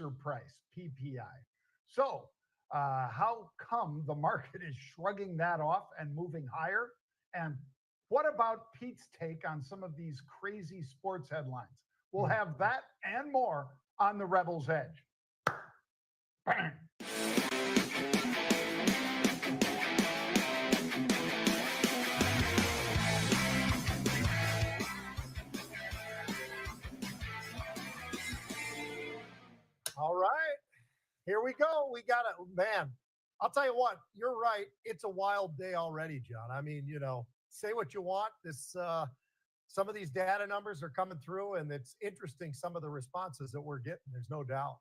price, PPI. So, how come the market is shrugging that off and moving higher? And what about Pete's take on some of these crazy sports headlines? We'll have that and more on the Rebels Edge. Bang. All right, here we go. We got a man. I'll tell you what, you're right. It's a wild day already, John. I mean, say what you want. Some of these data numbers are coming through, and it's interesting some of the responses that we're getting. There's no doubt.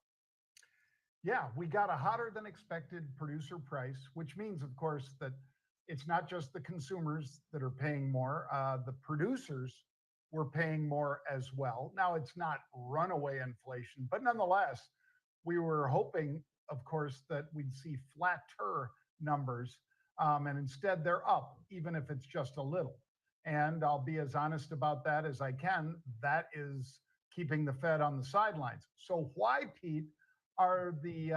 Yeah, we got a hotter than expected producer price, which means, of course, that it's not just the consumers that are paying more. The producers were paying more as well. Now, it's not runaway inflation, but nonetheless, we were hoping, of course, that we'd see flatter numbers, and instead they're up, even if it's just a little. And I'll be as honest about that as I can. That is keeping the Fed on the sidelines. So why, Pete, are the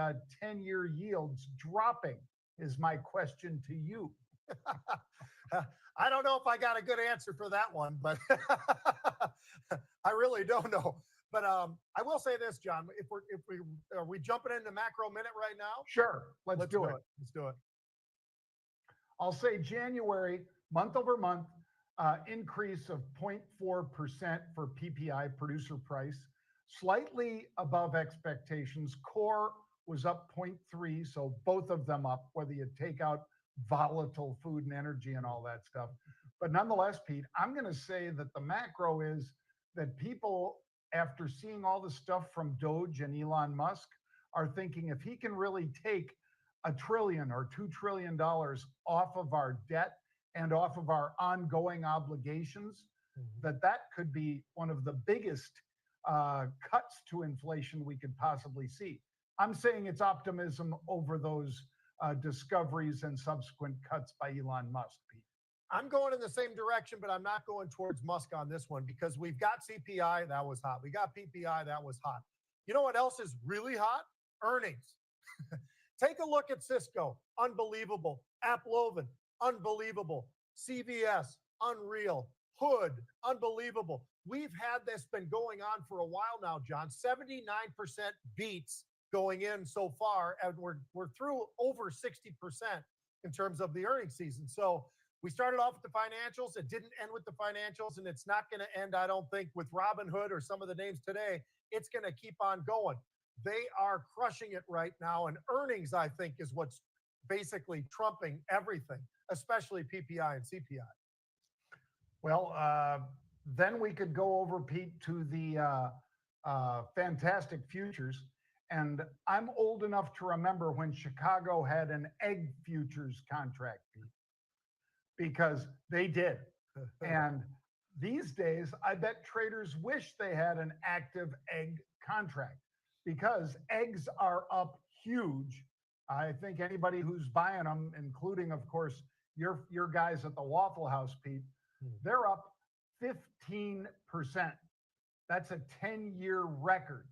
10-year yields dropping is my question to you. I don't know if I got a good answer for that one, but I really don't know. But I will say this, John. If we are we jumping into macro minute right now? Sure, let's do it. Let's do it. I'll say January, month over month, increase of 0.4% for PPI, producer price, slightly above expectations. Core was up 0.3, so both of them up, whether you take out volatile food and energy and all that stuff. But nonetheless, Pete, I'm going to say that the macro is that people, after seeing all the stuff from Doge and Elon Musk, are thinking if he can really take $1 trillion or $2 trillion off of our debt and off of our ongoing obligations, that could be one of the biggest cuts to inflation we could possibly see. I'm saying it's optimism over those discoveries and subsequent cuts by Elon Musk, Pete. I'm going in the same direction, but I'm not going towards Musk on this one because we've got CPI, that was hot. We got PPI, that was hot. You know what else is really hot? Earnings. Take a look at Cisco, unbelievable. AppLovin, unbelievable. CVS, unreal. Hood, unbelievable. We've had this been going on for a while now, John. 79% beats going in so far, and we're through over 60% in terms of the earnings season. So we started off with the financials. It didn't end with the financials, and it's not going to end, I don't think, with Robinhood or some of the names today. It's going to keep on going. They are crushing it right now, and earnings, I think, is what's basically trumping everything, especially PPI and CPI. Well, then we could go over, Pete, to the fantastic futures. And I'm old enough to remember when Chicago had an egg futures contract, Pete, because they did. And these days, I bet traders wish they had an active egg contract because eggs are up huge. I think anybody who's buying them, including, of course, your guys at the Waffle House, Pete, they're up 15%. That's a 10-year record.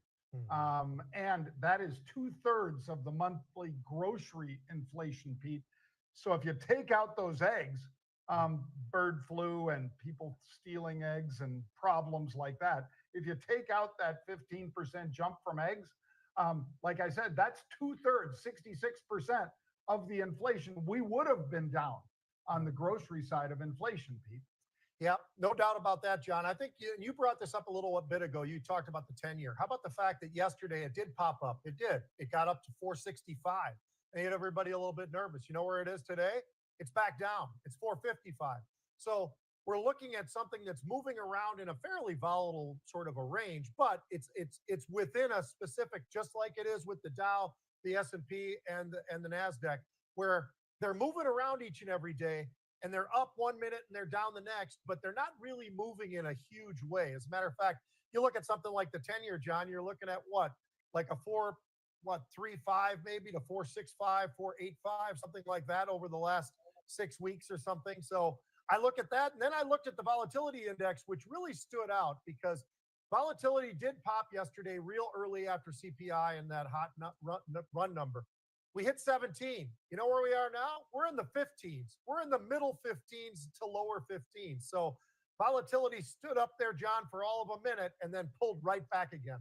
And that is 2/3 of the monthly grocery inflation, Pete. So if you take out those eggs, bird flu and people stealing eggs and problems like that, if you take out that 15% jump from eggs, like I said, that's 2/3, 66% of the inflation. We would have been down on the grocery side of inflation, Pete. Yeah, no doubt about that, John. I think you brought this up a little bit ago. You talked about the 10-year. How about the fact that yesterday it did pop up? It did. It got up to 465. Made everybody a little bit nervous. You know where it is today? It's back down. It's 455. So we're looking at something that's moving around in a fairly volatile sort of a range, but it's within a specific, just like it is with the Dow, the S&P, and the NASDAQ, where they're moving around each and every day. And they're up 1 minute and they're down the next, but they're not really moving in a huge way. As a matter of fact, you look at something like the 10-year, John, you're looking at what? Like a 4.35 maybe to 4.65, 4.85, something like that over the last 6 weeks or something. So I look at that, and then I looked at the volatility index, which really stood out because Volatility did pop yesterday, real early after CPI and that hot run number. We hit 17. You know where we are now? We're in the 15s. We're in the middle 15s to lower 15s. So volatility stood up there, John, for all of a minute and then pulled right back again.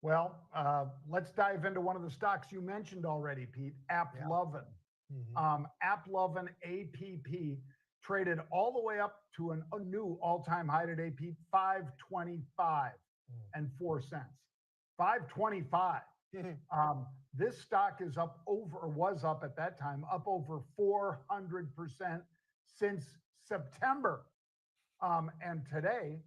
Well, let's dive into one of the stocks you mentioned already, Pete, AppLovin. AppLovin APP traded all the way up to a new all-time high today, Pete, 525 and 4 cents. 525. This stock is up over, or was up at that time, up over 400% since September. And today,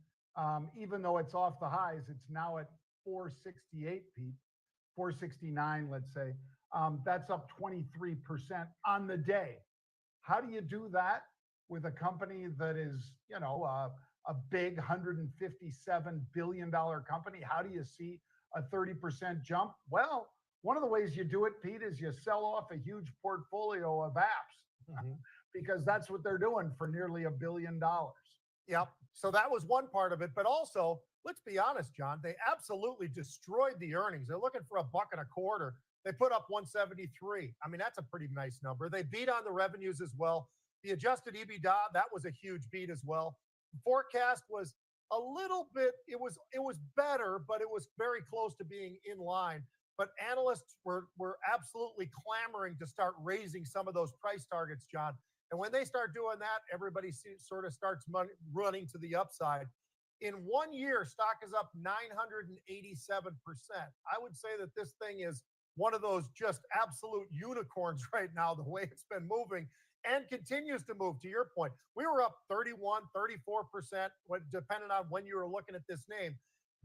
even though it's off the highs, it's now at 468, Pete, 469, let's say. That's up 23% on the day. How do you do that with a company that is, a big $157 billion company? How do you see a 30% jump? Well, one of the ways you do it, Pete, is you sell off a huge portfolio of apps because that's what they're doing for nearly $1 billion. Yep. So that was one part of it. But also, let's be honest, John, they absolutely destroyed the earnings. They're looking for $1.25. They put up 173. I mean, that's a pretty nice number. They beat on the revenues as well. The adjusted EBITDA, that was a huge beat as well. The forecast was a little bit, it was better, but it was very close to being in line. But analysts were absolutely clamoring to start raising some of those price targets, John. And when they start doing that, everybody sort of starts running to the upside. In 1 year, stock is up 987%. I would say that this thing is one of those just absolute unicorns right now, the way it's been moving and continues to move. To your point, we were up 31, 34%, depending on when you were looking at this name.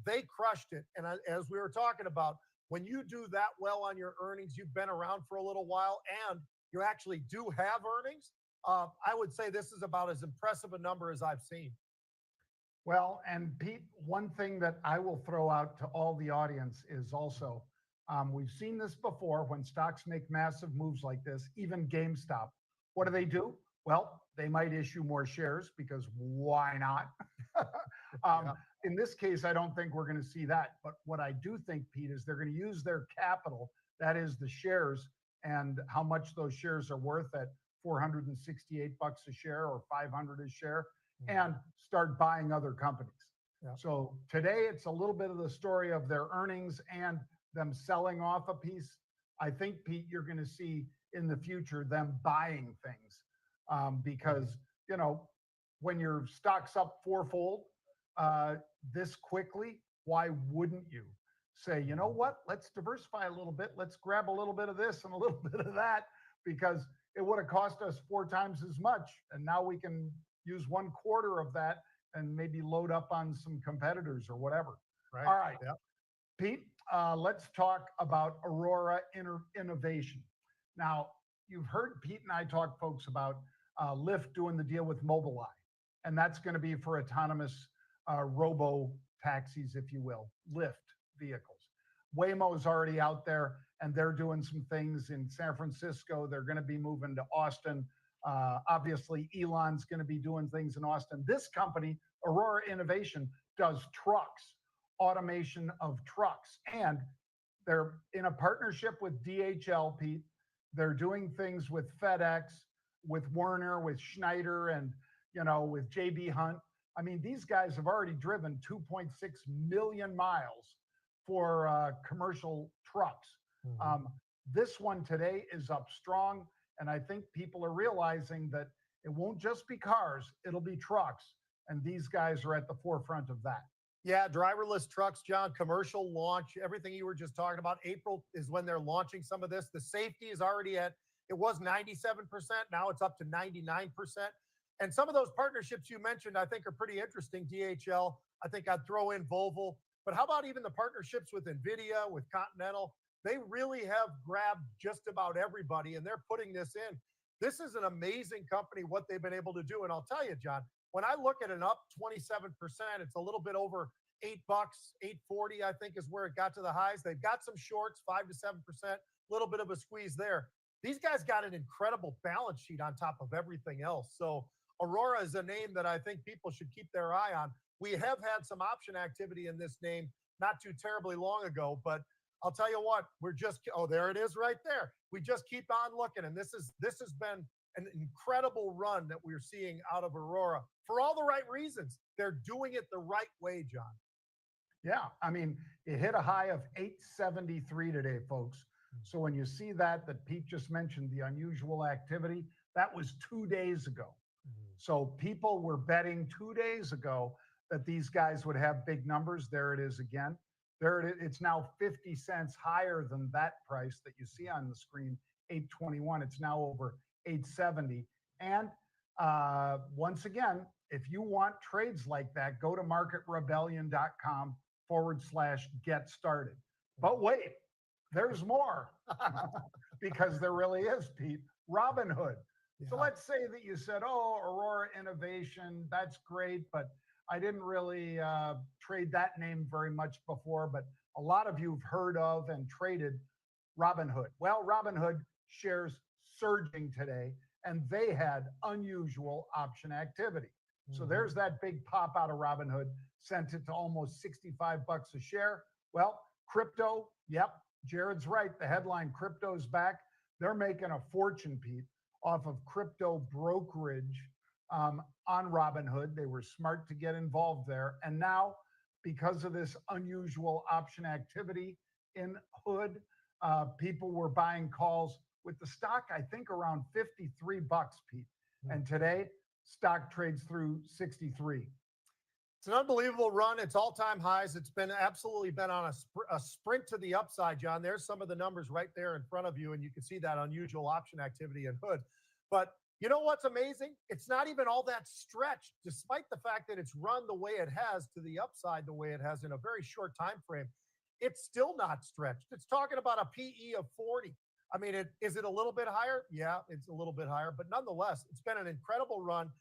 They crushed it. And as we were talking about, when you do that well on your earnings, you've been around for a little while, and you actually do have earnings, I would say this is about as impressive a number as I've seen. Well, and Pete, one thing that I will throw out to all the audience is also, we've seen this before when stocks make massive moves like this, even GameStop. What do? Well, they might issue more shares because why not? In this case, I don't think we're going to see that. But what I do think, Pete, is they're going to use their capital, that is the shares, and how much those shares are worth at 468 bucks a share or 500 a share, and start buying other companies. So today it's a little bit of the story of their earnings and them selling off a piece. I think, Pete, you're going to see in the future them buying things because, when your stock's up fourfold this quickly, why wouldn't you say, you know what, let's diversify a little bit. Let's grab a little bit of this and a little bit of that, because it would have cost us 4 times as much. And now we can use 1/4 of that and maybe load up on some competitors or whatever. Right. All right, Yep. Pete, let's talk about Aurora Innovation. Now, you've heard Pete and I talk, folks, about Lyft doing the deal with Mobileye, and that's going to be for autonomous robo taxis, if you will, Lyft vehicles. Waymo is already out there, and they're doing some things in San Francisco. They're going to be moving to Austin. Obviously, Elon's going to be doing things in Austin. This company, Aurora Innovation, does trucks, automation of trucks, and they're in a partnership with DHL, Pete. They're doing things with FedEx, with Werner, with Schneider, and with JB Hunt. I mean, these guys have already driven 2.6 million miles for commercial trucks. This one today is up strong, and I think people are realizing that it won't just be cars, it'll be trucks, and these guys are at the forefront of that. Yeah, driverless trucks, John, commercial launch, everything you were just talking about. April is when they're launching some of this. The safety is already it was 97%. Now it's up to 99%. And some of those partnerships you mentioned, I think, are pretty interesting. DHL, I think I'd throw in Volvo. But how about even the partnerships with NVIDIA, with Continental? They really have grabbed just about everybody, and they're putting this in. This is an amazing company, what they've been able to do. And I'll tell you, John, when I look at an up 27%, it's a little bit over $8, 8.40, I think is where it got to the highs. They've got some shorts, 5 to 7%, a little bit of a squeeze there. These guys got an incredible balance sheet on top of everything else. So Aurora is a name that I think people should keep their eye on. We have had some option activity in this name not too terribly long ago, but I'll tell you what, oh, there it is right there. We just keep on looking. And this has been an incredible run that we're seeing out of Aurora for all the right reasons. They're doing it the right way, John. Yeah, I mean, it hit a high of 873 today, folks. So when you see that Pete just mentioned, the unusual activity, that was 2 days ago. So people were betting 2 days ago that these guys would have big numbers. There it is again. There it is. It's now 50 cents higher than that price that you see on the screen, 821. It's now over 870. And once again, if you want trades like that, go to marketrebellion.com/get started. But wait, there's more because there really is, Pete. Robinhood. Yeah. So let's say that you said, oh, Aurora Innovation, that's great, but I didn't really trade that name very much before, but a lot of you have heard of and traded Robinhood. Well, Robinhood shares surging today, and they had unusual option activity. So there's that big pop out of Robinhood, sent it to almost 65 bucks a share. Well, crypto, yep, Jared's right. The headline, crypto's back. They're making a fortune, Pete, off of crypto brokerage on Robinhood. They were smart to get involved there. And now, because of this unusual option activity in Hood, people were buying calls with the stock, I think, around 53 bucks, Pete. And today, stock trades through 63. It's an unbelievable run. It's all-time highs. It's been absolutely been on a sprint to the upside, John. There's some of the numbers right there in front of you, and you can see that unusual option activity in Hood. But you know what's amazing? It's not even all that stretched, despite the fact that it's run the way it has to the upside, the way it has in a very short time frame. It's still not stretched. It's talking about a PE of 40. I mean, is it a little bit higher? Yeah, it's a little bit higher, but nonetheless, it's been an incredible run.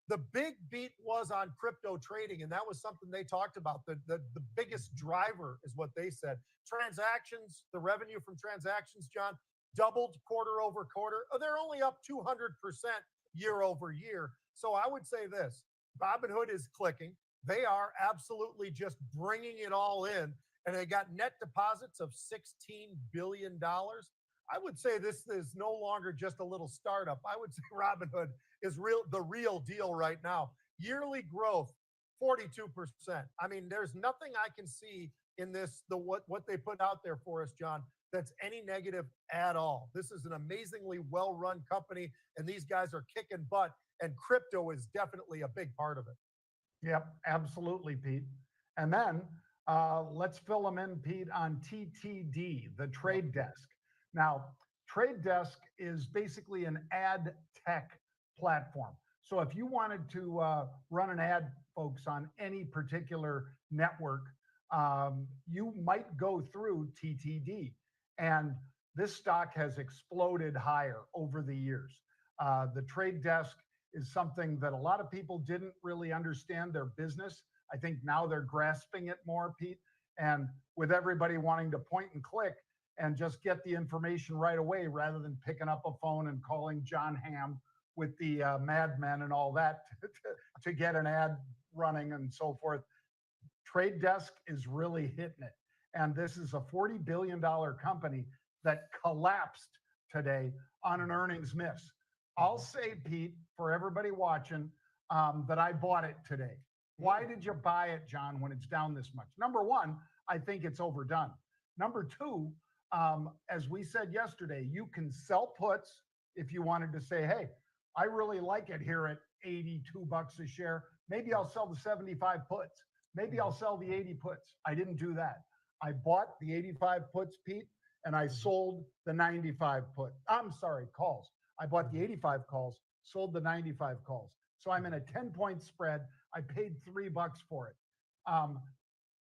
The big beat was on crypto trading, and that was something they talked about. The biggest driver is what they said. Transactions, the revenue from transactions, John, doubled quarter over quarter. Oh, they're only up 200% year over year. So I would say this, Robinhood is clicking. They are absolutely just bringing it all in, and they got net deposits of $16 billion. I would say this is no longer just a little startup. I would say Robinhood is the real deal right now. Yearly growth, 42%. I mean, there's nothing I can see in this, what they put out there for us, John, that's any negative at all. This is an amazingly well-run company, and these guys are kicking butt, and crypto is definitely a big part of it. Yep, absolutely, Pete. And then let's fill them in, Pete, on TTD, the trade desk. Now, Trade Desk is basically an ad tech platform. So if you wanted to run an ad, folks, on any particular network, you might go through TTD. And this stock has exploded higher over the years. The Trade Desk is something that a lot of people didn't really understand their business. I think now they're grasping it more, Pete. And with everybody wanting to point and click and just get the information right away rather than picking up a phone and calling John Hamm with the Mad Men and all that to get an ad running and so forth. Trade Desk is really hitting it. And this is a $40 billion company that collapsed today on an earnings miss. I'll say, Pete, for everybody watching, that I bought it today. Why did you buy it, John, when it's down this much? Number one, I think it's overdone. Number two, as we said yesterday, you can sell puts if you wanted to say, hey, I really like it here at 82 bucks a share. Maybe I'll sell the 75 puts. Maybe I'll sell the 80 puts. I didn't do that. I bought the 85 puts, Pete, and I sold the 95 put. I'm sorry, calls. I bought the 85 calls, sold the 95 calls. So I'm in a 10-point spread. I paid $3 for it.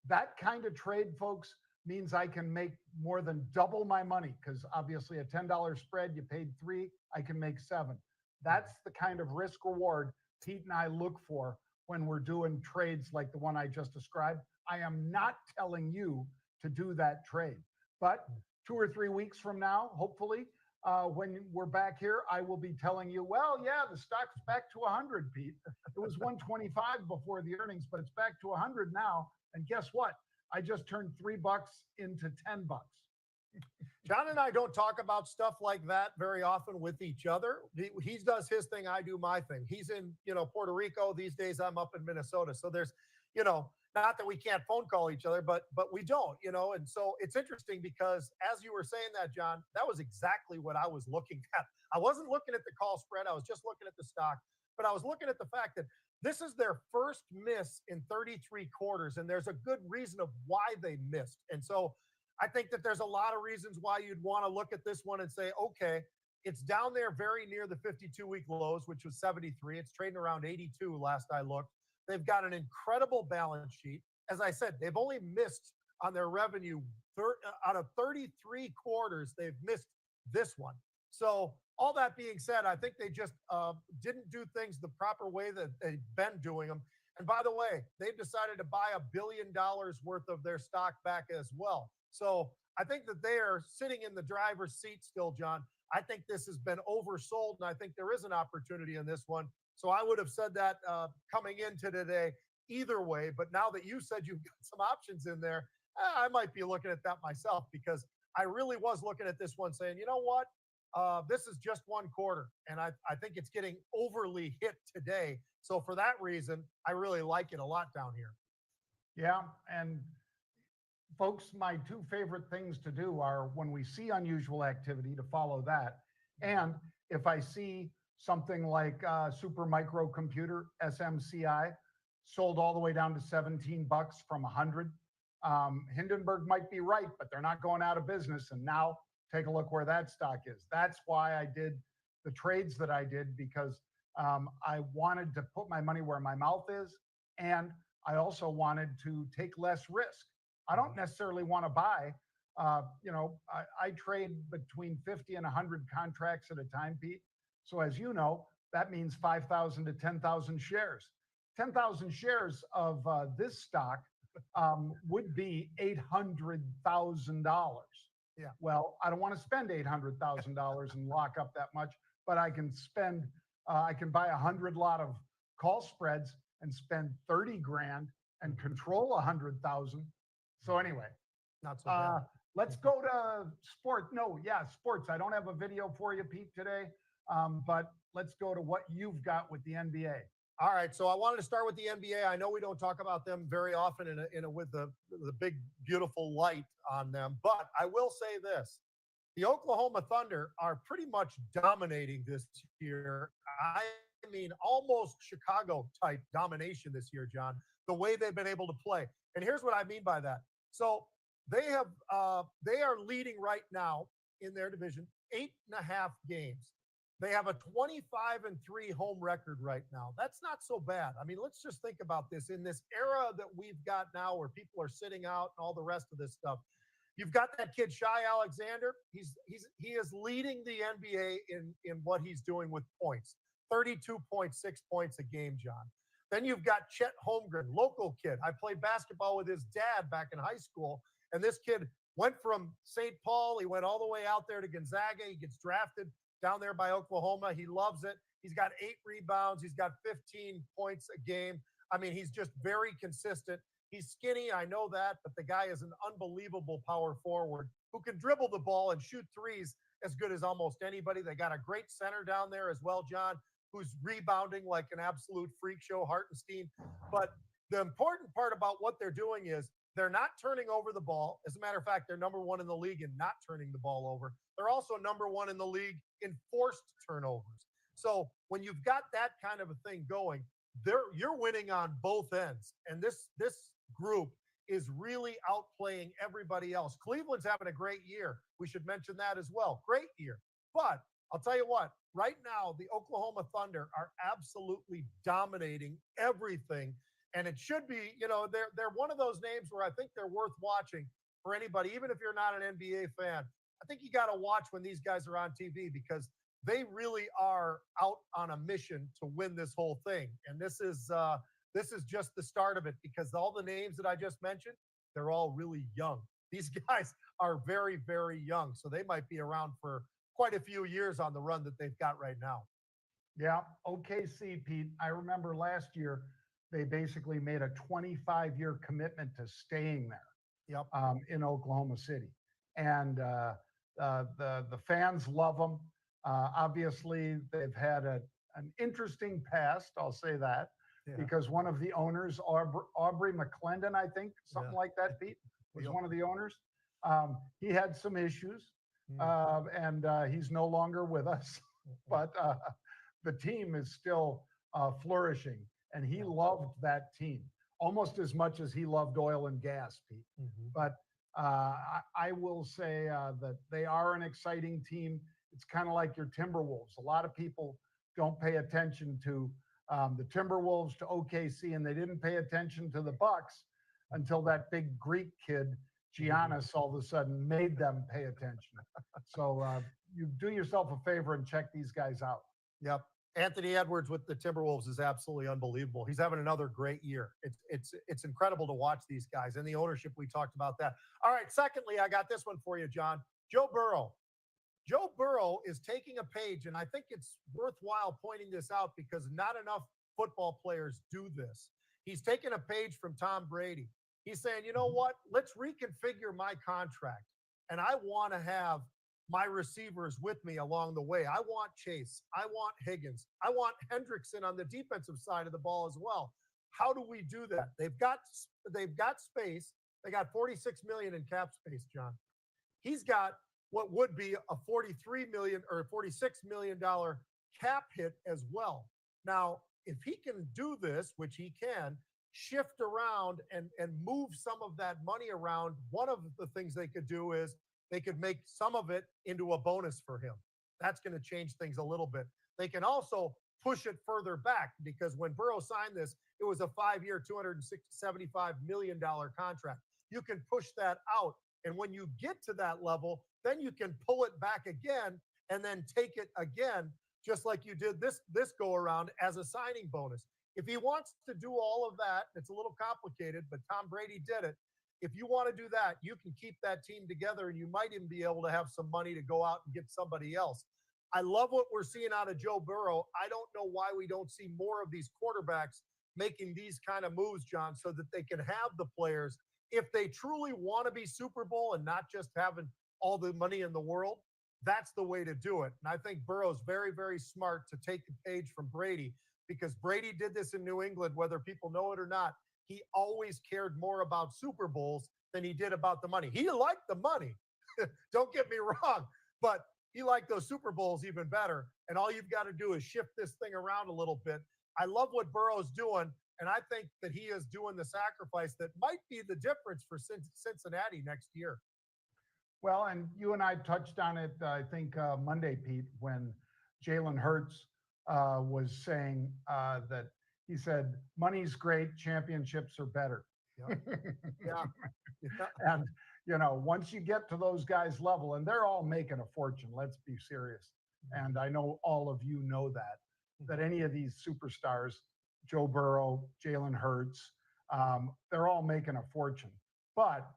That kind of trade, folks, means I can make more than double my money because obviously a $10 spread, you paid $3, I can make $7. That's the kind of risk reward Pete and I look for when we're doing trades like the one I just described. I am not telling you to do that trade, but 2 or 3 weeks from now, hopefully, when we're back here, I will be telling you, well, yeah, the stock's back to 100, Pete. It was 125 before the earnings, but it's back to 100 now. And guess what? I just turned $3 into $10. John and I don't talk about stuff like that very often with each other. He does his thing, I do my thing. He's in, Puerto Rico. These days I'm up in Minnesota. So there's, not that we can't phone call each other, but we don't, and so it's interesting because as you were saying that, John, that was exactly what I was looking at. I wasn't looking at the call spread. I was just looking at the stock, but I was looking at the fact that this is their first miss in 33 quarters, and there's a good reason of why they missed. And so I think that there's a lot of reasons why you'd want to look at this one and say, okay, it's down there very near the 52-week lows, which was 73. It's trading around 82 last I looked. They've got an incredible balance sheet. As I said, they've only missed on their revenue out of 33 quarters. They've missed this one. So all that being said, I think they just didn't do things the proper way that they've been doing them. And by the way, they've decided to buy $1 billion worth of their stock back as well. So I think that they are sitting in the driver's seat still, John. I think this has been oversold, and I think there is an opportunity in this one. So I would have said that coming into today either way. But now that you said you've got some options in there, I might be looking at that myself because I really was looking at this one saying, you know what? This is just one quarter, and I think it's getting overly hit today. So for that reason, I really like it a lot down here. Yeah. And folks, my two favorite things to do are when we see unusual activity to follow that. And if I see something like Super Microcomputer, SMCI, sold all the way down to $17 from 100. Hindenburg might be right, but they're not going out of business. And now take a look where that stock is. That's why I did the trades that I did, because I wanted to put my money where my mouth is. And I also wanted to take less risk. I don't necessarily want to buy, I trade between 50 and 100 contracts at a time, Pete. So as you know, that means 5,000 to 10,000 shares. 10,000 shares of this stock would be $800,000. Yeah. Well, I don't want to spend $800,000 and lock up that much, but I can spend, I can buy 100 lot of call spreads and spend 30 grand and control 100,000. So anyway, Not so bad. let's go to sport. No, yeah, sports. I don't have a video for you, Pete, today, but let's go to what you've got with the NBA. All right, so I wanted to start with the NBA. I know we don't talk about them very often with the big beautiful light on them, but I will say this: the Oklahoma Thunder are pretty much dominating this year. I mean, almost Chicago type domination this year, John. The way they've been able to play, and here's what I mean by that. So they are leading right now in their division 8.5 games. They have a 25-3 home record right now. That's not so bad. I mean, let's just think about this in this era that we've got now where people are sitting out and all the rest of this stuff. You've got that kid, Shai Alexander. He is leading the NBA in what he's doing with points. 32.6 points a game, John. Then you've got Chet Holmgren, local kid. I played basketball with his dad back in high school, and this kid went from St. Paul. He went all the way out there to Gonzaga. He gets drafted down there by Oklahoma. He loves it. He's got 8 rebounds. He's got 15 points a game. I mean, he's just very consistent. He's skinny, I know that, but the guy is an unbelievable power forward who can dribble the ball and shoot threes as good as almost anybody. They got a great center down there as well, John, who's rebounding like an absolute freak show, Hartenstein. But the important part about what they're doing is they're not turning over the ball. As a matter of fact, they're number 1 in the league in not turning the ball over. They're also number 1 in the league in forced turnovers. So when you've got that kind of a thing going, you're winning on both ends. And this group is really outplaying everybody else. Cleveland's having a great year. We should mention that as well. Great year. But I'll tell you what, right now, the Oklahoma Thunder are absolutely dominating everything. And it should be, they're one of those names where I think they're worth watching for anybody, even if you're not an NBA fan. I think you got to watch when these guys are on TV because they really are out on a mission to win this whole thing. And this is just the start of it because all the names that I just mentioned, they're all really young. These guys are very, very young. So they might be around for quite a few years on the run that they've got right now. Yeah, OKC, Pete. I remember last year they basically made a 25-year commitment to staying there Yep. in Oklahoma City, and the fans love them. Obviously, they've had an interesting past. I'll say that Yeah. because one of the owners, Aubrey McClendon, I think, something Yeah. like that, Pete, was Yep. one of the owners. He had some issues, and he's no longer with us. But the team is still flourishing, and he loved that team almost as much as he loved oil and gas, Pete. But I will say that they are an exciting team. It's kind of like your Timberwolves. A lot of people don't pay attention to the Timberwolves, to OKC, and they didn't pay attention to the Bucks until that big Greek kid Giannis all of a sudden made them pay attention. So you do yourself a favor and check these guys out. Yep. Anthony Edwards with the Timberwolves is absolutely unbelievable. He's having another great year. It's incredible to watch these guys, and the ownership, we talked about that. All right, secondly, I got this one for you, John. Joe Burrow. Joe Burrow is taking a page, and I think it's worthwhile pointing this out because not enough football players do this. He's taking a page from Tom Brady. He's saying, you know what? Let's reconfigure my contract, and I want to have my receivers with me along the way. I want Chase. I want Higgins. I want Hendrickson on the defensive side of the ball as well. How do we do that? They've got space. They got 46 million in cap space, John. He's got what would be a 43 million or $46 million cap hit as well. Now, if he can do this, which he can, shift around and move some of that money around, one of the things they could do is they could make some of it into a bonus for him. That's going to change things a little bit. They can also push it further back because when Burrow signed this, it was a 5-year, $275 million contract. You can push that out. And when you get to that level, then you can pull it back again and then take it again, just like you did this go around as a signing bonus. If he wants to do all of that, it's a little complicated, but Tom Brady did it. If you want to do that, you can keep that team together and you might even be able to have some money to go out and get somebody else. I love what we're seeing out of Joe Burrow. I don't know why we don't see more of these quarterbacks making these kind of moves, John, so that they can have the players. If they truly want to be Super Bowl and not just having all the money in the world, that's the way to do it. And I think Burrow's very, very smart to take the page from Brady because Brady did this in New England, whether people know it or not. He always cared more about Super Bowls than he did about the money. He liked the money. Don't get me wrong, but he liked those Super Bowls even better. And all you've got to do is shift this thing around a little bit. I love what Burrow's doing, and I think that he is doing the sacrifice that might be the difference for Cincinnati next year. Well, and you and I touched on it, I think, Monday, Pete, when Jalen Hurts was saying that he said, money's great, championships are better. Yep. Yeah. And, once you get to those guys' level, and they're all making a fortune, let's be serious. And I know all of you know that any of these superstars, Joe Burrow, Jalen Hurts, they're all making a fortune. But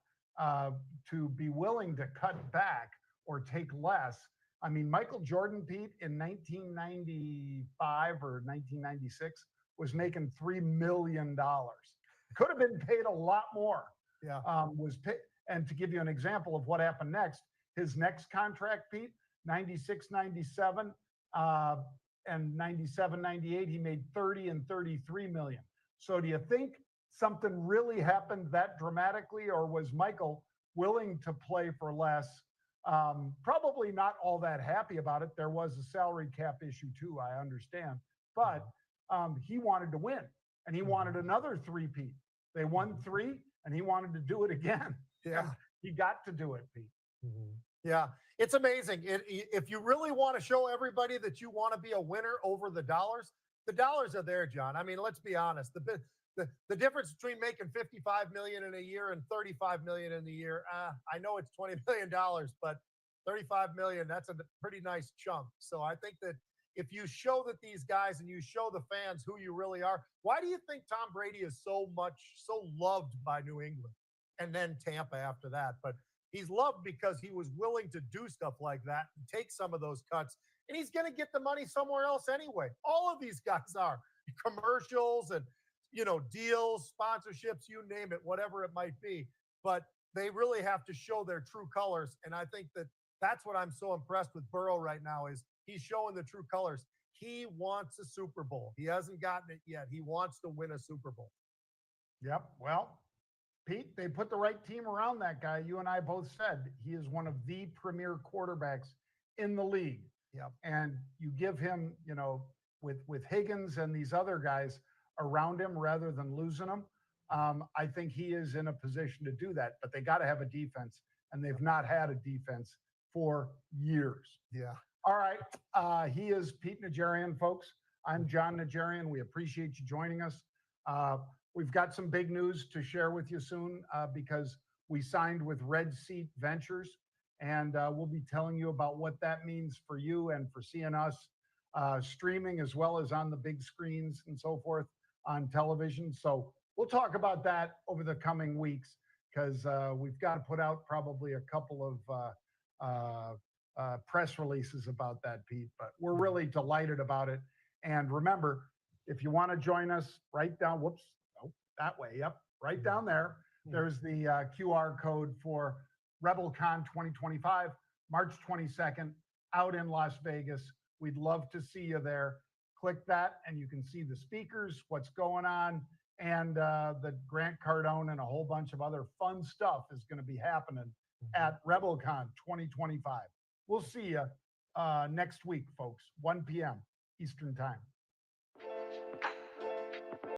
to be willing to cut back or take less, I mean, Michael Jordan, Pete, in 1995 or 1996 was making $3 million. Could have been paid a lot more. Yeah. Was paid. And to give you an example of what happened next, his next contract, Pete, 96, 97, and 97, 98, he made 30 and 33 million. So do you think something really happened that dramatically, or was Michael willing to play for less? Probably not all that happy about it. There was a salary cap issue too, I understand. But he wanted to win, and he wanted another three-peat. They won 3, and he wanted to do it again. Yeah. And he got to do it, Pete. Yeah, it's amazing. If you really want to show everybody that you want to be a winner over the dollars are there, John. I mean, let's be honest. The difference between making 55 million in a year and 35 million in a year, I know it's $20 million, but 35 million, that's a pretty nice chunk. So I think that if you show that these guys and you show the fans who you really are, why do you think Tom Brady is so loved by New England and then Tampa after that? But He's loved because he was willing to do stuff like that and take some of those cuts. And he's going to get the money somewhere else anyway. All of these guys are commercials and, deals, sponsorships, you name it, whatever it might be. But they really have to show their true colors. And I think that that's what I'm so impressed with Burrow right now is he's showing the true colors. He wants a Super Bowl. He hasn't gotten it yet. He wants to win a Super Bowl. Yep. Well, Pete, they put the right team around that guy. You and I both said he is one of the premier quarterbacks in the league. Yep. And you give him, with Higgins and these other guys around him rather than losing them. I think he is in a position to do that, but they got to have a defense, and they've not had a defense for years. Yeah. All right. He is Pete Najarian, folks. I'm John Najarian. We appreciate you joining us. We've got some big news to share with you soon because we signed with Red Seat Ventures, and we'll be telling you about what that means for you and for seeing us streaming as well as on the big screens and so forth on television. So we'll talk about that over the coming weeks because we've got to put out probably a couple of press releases about that, Pete. But we're really delighted about it. And remember, if you want to join us, write down, that way. Yep. Right down there. There's the QR code for RebelCon 2025, March 22nd, out in Las Vegas. We'd love to see you there. Click that and you can see the speakers, what's going on, and the Grant Cardone and a whole bunch of other fun stuff is going to be happening at RebelCon 2025. We'll see you next week, folks, 1 p.m. Eastern Time.